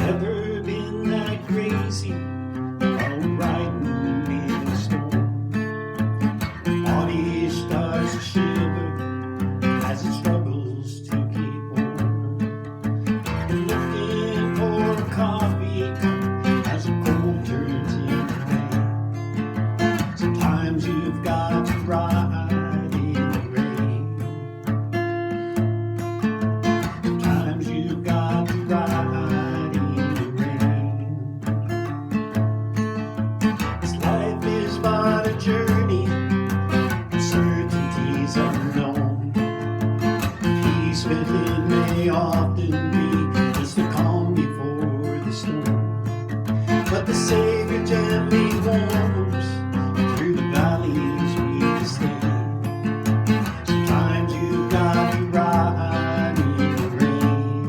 Never been that crazy about riding in a storm. Body starts to shiver as it struggles to keep warm. Looking for a coffee cup as the cold turns into rain. Sometimes you've got to ride in the rain. Sometimes you've got to ride in the rain. This life is but a journey, uncertainties unknown. Peace within may often be just a calm before the storm. But the Savior gently warms through the valleys we stay. Sometimes you've got to ride in the rain.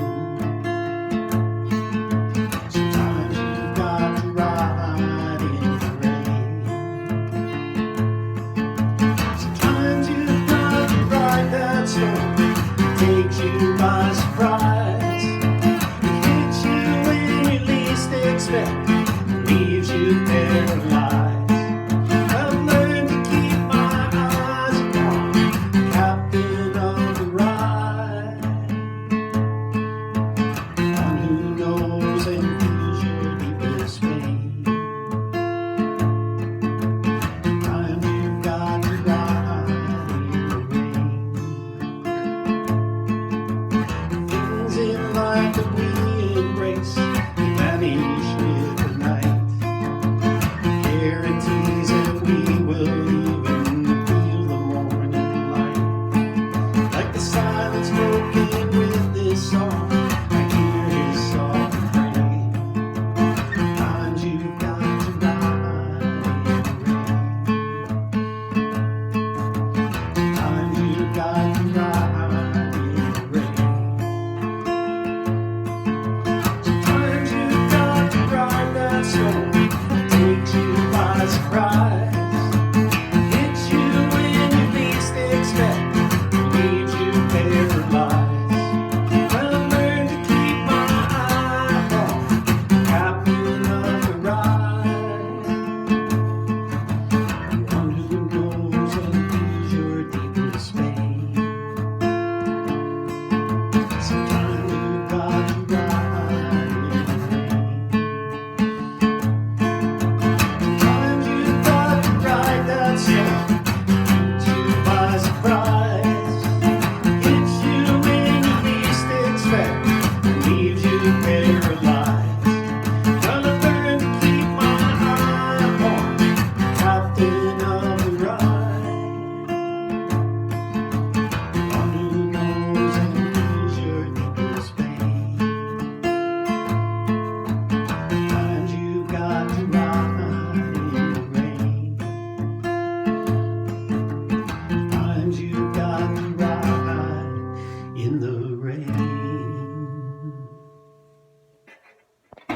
Sometimes you've got to ride in the rain. Sometimes you've got to ride that storm.